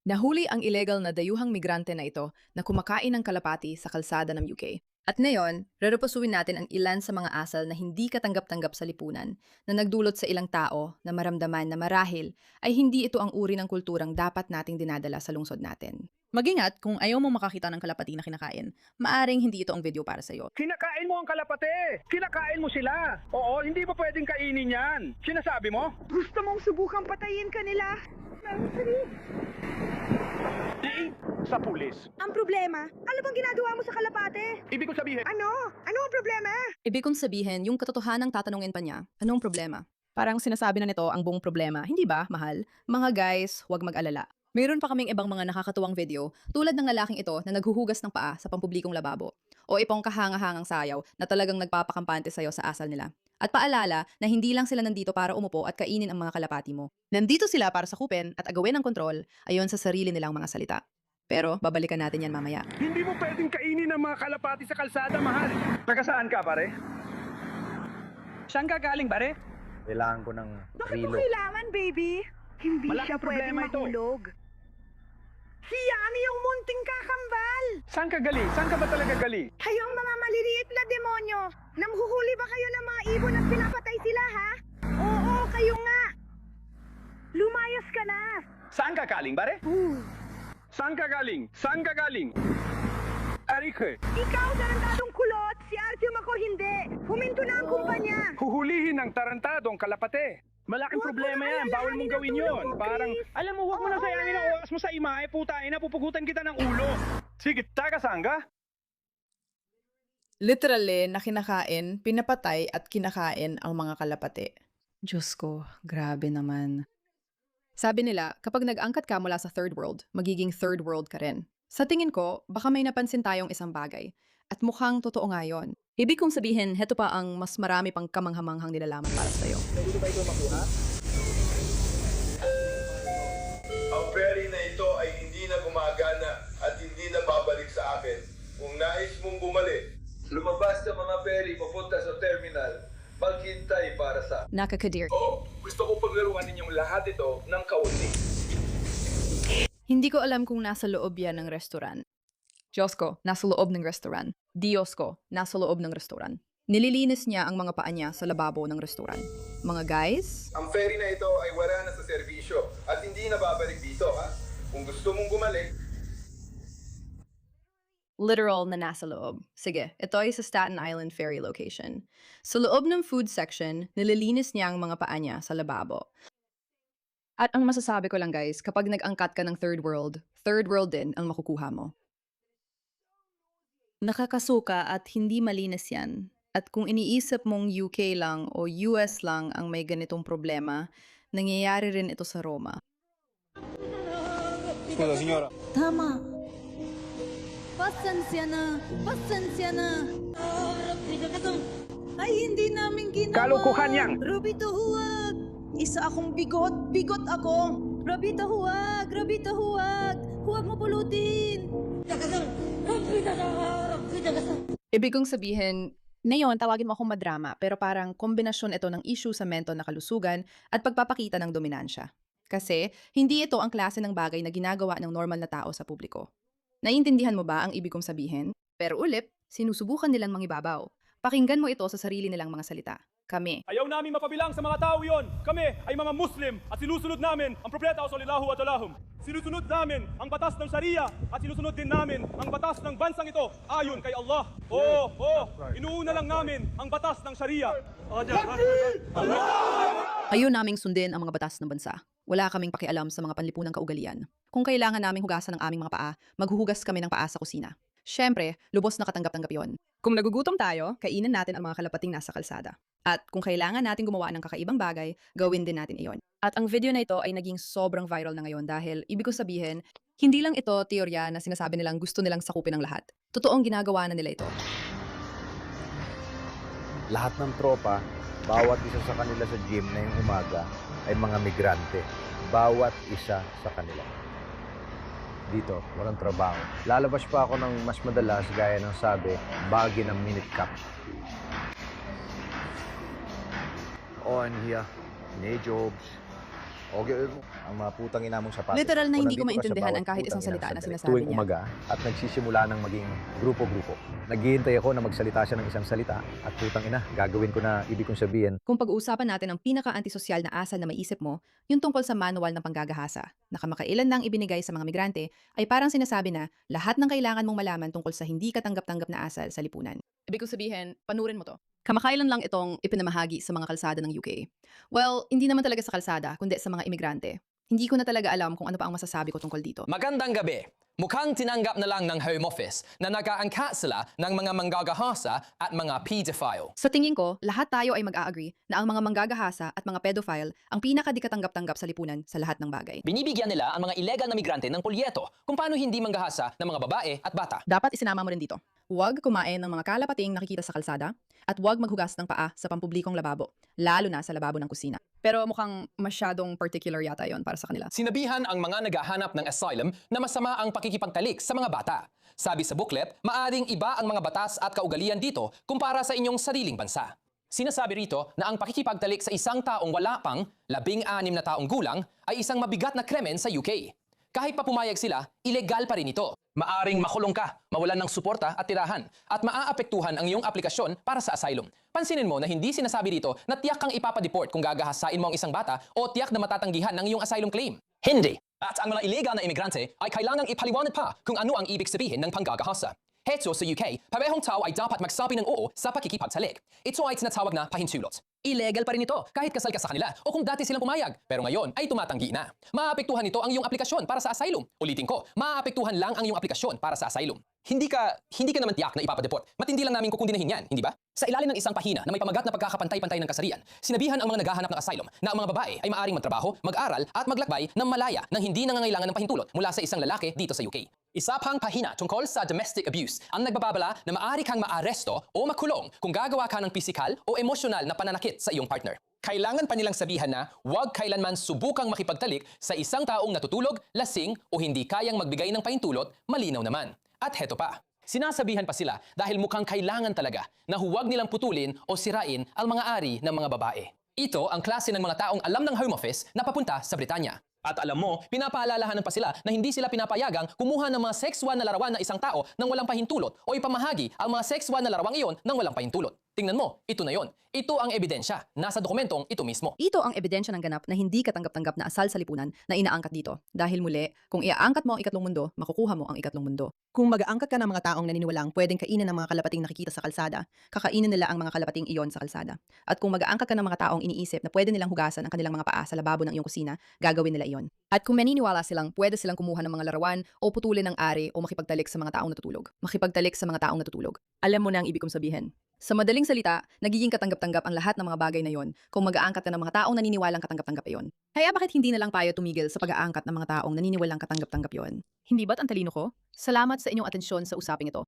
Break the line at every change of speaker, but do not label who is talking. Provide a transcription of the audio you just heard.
Nahuli ang illegal na dayuhang migrante na ito na kumakain ng kalapati sa kalsada ng UK. At ngayon, rereposuin natin ang ilan sa mga asal na hindi katanggap-tanggap sa lipunan na nagdulot sa ilang tao na maramdaman na marahil ay hindi ito ang uri ng kulturang dapat nating dinadala sa lungsod natin.
Mag-ingat kung ayaw mo makakita ng kalapati na kinakain. Maaring hindi ito ang video para sa'yo.
Kinakain mo ang kalapate! Kinakain mo sila! Oo, hindi mo pwedeng kainin yan! Sinasabi mo?
Gusto mong subukang patayin ka nila?
Sa pulis.
Ang problema, ano bang ginagawa mo sa kalapate?
Ibig ko sabihin,
Ano? Ano ang problema?
Ibig kong sabihin, yung katotohanang tatanungin pa niya, anong problema? Parang sinasabi na nito ang buong problema, hindi ba, mahal? Mga guys, huwag mag-alala. Mayroon pa kaming ibang mga nakakatuwang video tulad ng lalaking ito na naghuhugas ng paa sa pampublikong lababo o ipong kahanga-hangang sayaw na talagang nagpapakampante sa'yo sa asal nila. At paalala na hindi lang sila nandito para umupo at kainin ang mga kalapati mo. Nandito sila para sakupin at agawin ang kontrol ayon sa sarili nilang mga salita. Pero babalikan natin yan mamaya.
hindi mo pwedeng kainin ang mga kalapati sa kalsada, mahal. Taga saan ka, pare? Saan ka galing, pare?
Kailangan ko ng
Bakit mo
relo.
kailangan, baby? Hindi
Malaking
siya pwedeng
problema ito.
mahulog. Si Yani yung munting kakambal!
Saan ka galing? Saan ka ba talaga galing?
Kayong mga maliliit na demonyo! Namhuhuli ba kayo ng mga ibon at pinapatay sila, ha? Oo, kayo nga! Lumayas ka na!
Saan ka galing, pare? Saan ka galing? Saan ka galing? Arike,
Ikaw, tarantadong kulot! Si Artyom ako hindi! Huminto na ang kumpanya!
huhulihin ng tarantadong kalapate. Malaking
Huwag mo
problema
na
yan.
alalahanin
Bawal mong
ang
gawin
tulong
yun.
mo,
Parang,
Chris.
alam mo, huwag mo na
Oo
sayangin ang
nga.
oras mo sa imahe. Putain na, pupugutan kita ng ulo. Sige, taga saan ka?
Literally na kinakain, pinapatay at kinakain ang mga kalapati. Diyos ko, grabe naman.
Sabi nila, kapag nag-angkat ka mula sa third world, magiging third world ka rin. Sa tingin ko, baka may napansin tayong isang bagay. At mukhang totoo nga yon. Ibig kong sabihin, heto pa ang mas marami pang kamanghamanghang nilalaman para sa'yo.
Ang ferry na ito ay hindi na gumagana at hindi na babalik sa akin. Kung nais mong bumalik, lumabas sa mga ferry papunta sa terminal. Maghintay para sa...
Nakakadir.
Oh, gusto ko paglaruan ninyong lahat ito ng kaunti.
Hindi ko alam kung nasa loob yan ng restaurant. Diyos ko, nasa loob ng restaurant. Diyos ko, nasa loob ng restaurant. Nililinis niya ang mga paa niya sa lababo ng restaurant. Mga guys,
Ang ferry na ito ay wala na sa serbisyo at hindi na babalik dito, ha? Kung gusto mong bumalik,
literal na nasa loob. Sige, ito ay sa Staten Island ferry location. Sa loob ng food section, nililinis niya ang mga paa niya sa lababo. At ang masasabi ko lang guys, kapag nag-angkat ka ng third world din ang makukuha mo. Nakakasuka at hindi malinis yan. At kung iniisip mong UK lang o US lang ang may ganitong problema, nangyayari rin ito sa Roma.
Tama. Pasensya na. Pasensya na. Ay, hindi namin ginawa.
Kalukuhan yan.
Robito, huwag. Isa akong bigot. Bigot ako. Robito, huwag. Robito, huwag. Huwag mo pulutin.
Ibig kong sabihin, ngayon tawagin mo akong madrama pero parang kombinasyon ito ng issue sa mental na kalusugan at pagpapakita ng dominansya. Kasi hindi ito ang klase ng bagay na ginagawa ng normal na tao sa publiko. Naiintindihan mo ba ang ibig kong sabihin? Pero ulit, sinusubukan nilang mangibabaw. Pakinggan mo ito sa sarili nilang mga salita. Kami.
Ayaw namin mapabilang sa mga tao yon. Kami ay mga Muslim at sinusunod namin ang propeta sallallahu alaihi wasallam. Sinusunod namin ang batas ng Sharia at sinusunod din namin ang batas ng bansang ito ayon kay Allah. Inuuna lang namin ang batas ng Sharia.
Ayaw naming sundin ang mga batas ng bansa. Wala kaming pakialam sa mga panlipunang kaugalian. Kung kailangan naming hugasan ang aming mga paa, maghuhugas kami ng paa sa kusina. Siyempre, lubos na katanggap-tanggap yon. Kung nagugutom tayo, kainin natin ang mga kalapating nasa kalsada. At kung kailangan natin gumawa ng kakaibang bagay, gawin din natin iyon. At ang video na ito ay naging sobrang viral na ngayon dahil ibig ko sabihin, hindi lang ito teorya na sinasabi nilang gusto nilang sakupin ang lahat. Totoong ginagawa na nila ito.
Lahat ng tropa, bawat isa sa kanila sa gym na yung umaga ay mga migrante. Bawat isa sa kanila. Dito, walang trabaho. Lalabas pa ako ng mas madalas gaya ng sabi, bagi ng minute cap. On here, may jobs. Okay, ang mga putang ina mong sapatos.
Literal na
O
hindi ko
nandito ka sa
maintindihan
bawat
ang kahit isang
putang inang
salita na
sandali.
sinasabi
Tuwing
niya.
umaga at nagsisimula ng maging grupo-grupo. Naghihintay ako na magsalita siya ng isang salita at putang ina, gagawin ko na ibig kong sabihin.
Kung pag-uusapan natin ang pinaka-antisosyal na asal na maisip mo, yung tungkol sa manual ng panggagahasa, na kamakailan lang ibinigay sa mga migrante, ay parang sinasabi na lahat ng kailangan mong malaman tungkol sa hindi katanggap-tanggap na asal sa lipunan. Ibig kong sabihin, panurin mo to. Kamakailan lang itong ipinamahagi sa mga kalsada ng UK. Well, hindi naman talaga sa kalsada, kundi sa mga imigrante. Hindi ko na talaga alam kung ano pa ang masasabi ko tungkol dito.
Magandang gabi. Mukhang tinanggap na lang ng Home Office na nag-aangkat sila ng mga manggagahasa at mga pedophile.
Sa tingin ko, lahat tayo ay mag-a-agree na ang mga manggagahasa at mga pedophile ang pinaka-di-katanggap-tanggap sa lipunan sa lahat ng bagay.
Binibigyan nila ang mga illegal na migrante ng pulyeto kung paano hindi manggahasa ng mga babae at bata.
Dapat isinama mo rin dito. Huwag kumain ng mga kalapating nakikita sa kalsada at huwag maghugas ng paa sa pampublikong lababo, lalo na sa lababo ng kusina. Pero mukhang masyadong particular yata yon para sa kanila.
Sinabihan ang mga naghahanap ng asylum na masama ang pakikipagtalik sa mga bata. Sabi sa booklet, maaring iba ang mga batas at kaugalian dito kumpara sa inyong sariling bansa. Sinasabi rito na ang pakikipagtalik sa isang taong wala pang 16 na taong gulang ay isang mabigat na krimen sa UK. Kahit pa pumayag sila, ilegal pa rin ito. Maaring makulong ka, mawalan ng suporta at tirahan, at maaapektuhan ang iyong aplikasyon para sa asylum. Pansinin mo na hindi sinasabi rito na tiyak kang ipapadeport kung gagahasain mo ang isang bata o tiyak na matatanggihan ng iyong asylum claim. Hindi! At ang mga illegal na imigrante ay kailangang ipaliwanag pa kung ano ang ibig sabihin ng panggagahasa. Heto sa UK, parehong tao ay dapat magsabi ng oo sa pakikipagtalik. Ito ay tinatawag na pahintulot. Illegal pa rin ito kahit kasal ka sa kanila o kung dati silang pumayag, pero ngayon ay tumatanggi na. Maaapektuhan nito ang iyong aplikasyon para sa asylum. Ulitin ko, maaapektuhan lang ang iyong aplikasyon para sa asylum. Hindi ka naman tiyak na ipapadeport. Matindi lang namin kukundinahin yan, hindi ba? Sa ilalim ng isang pahina na may pamagat na pagkakapantay-pantay ng kasarian, sinabihan ang mga naghahanap ng asylum na ang mga babae ay maaaring magtrabaho, mag-aral at maglakbay ng malaya nang hindi nangangailangan ng pahintulot mula sa isang lalaki dito sa UK. Isa pang pahina tungkol sa domestic abuse ang nagbababala na maaari kang maaresto o makulong kung gagawa ka ng pisikal o emosyonal na pananakit sa iyong partner. Kailangan pa nilang sabihan na huwag kailanman subukang makipagtalik sa isang taong natutulog, lasing o hindi kayang magbigay ng pahintulot, malinaw naman. At heto pa, sinasabihan pa sila dahil mukhang kailangan talaga na huwag nilang putulin o sirain ang mga ari ng mga babae. Ito ang klase ng mga taong alam ng Home Office na papunta sa Britanya. At alam mo, pinapaalalahanan pa sila na hindi sila pinapayagang kumuha ng mga sexual na larawan ng isang tao nang walang pahintulot o ipamahagi ang mga sexual na larawang iyon nang walang pahintulot. Tingnan mo, ito na yon. Ito ang ebidensya. Nasa dokumentong ito mismo.
Ito ang ebidensya ng ganap na hindi katanggap-tanggap na asal sa lipunan na inaangkat dito. Dahil muli, kung iaangkat mo ang ikatlong mundo, makukuha mo ang ikatlong mundo. Kung mag-aangkat ka ng mga taong naniniwalang pwedeng kainin ng mga kalapating nakikita sa kalsada, kakainin nila ang mga kalapating iyon sa kalsada. At kung mag-aangkat ka ng mga taong iniisip na pwede nilang hugasan ang kanilang mga paa sa lababo ng iyong kusina, gagawin nila iyon. At kung maniniwala silang pwede silang kumuha ng mga larawan o putulin ng ari o makipagtalik sa mga taong natutulog. Makipagtalik sa mga taong natutulog. Alam mo na ang ibig kong sabihin. Sa madaling salita, nagiging katanggap-tanggap ang lahat ng mga bagay na yon kung mag-aangkat ka ng mga taong naniniwalang katanggap-tanggap iyon. Kaya bakit hindi na lang tayo tumigil sa pag-aangkat ng mga taong naniniwalang katanggap-tanggap yon? Hindi ba't ang talino ko? Salamat sa inyong atensyon sa usaping ito.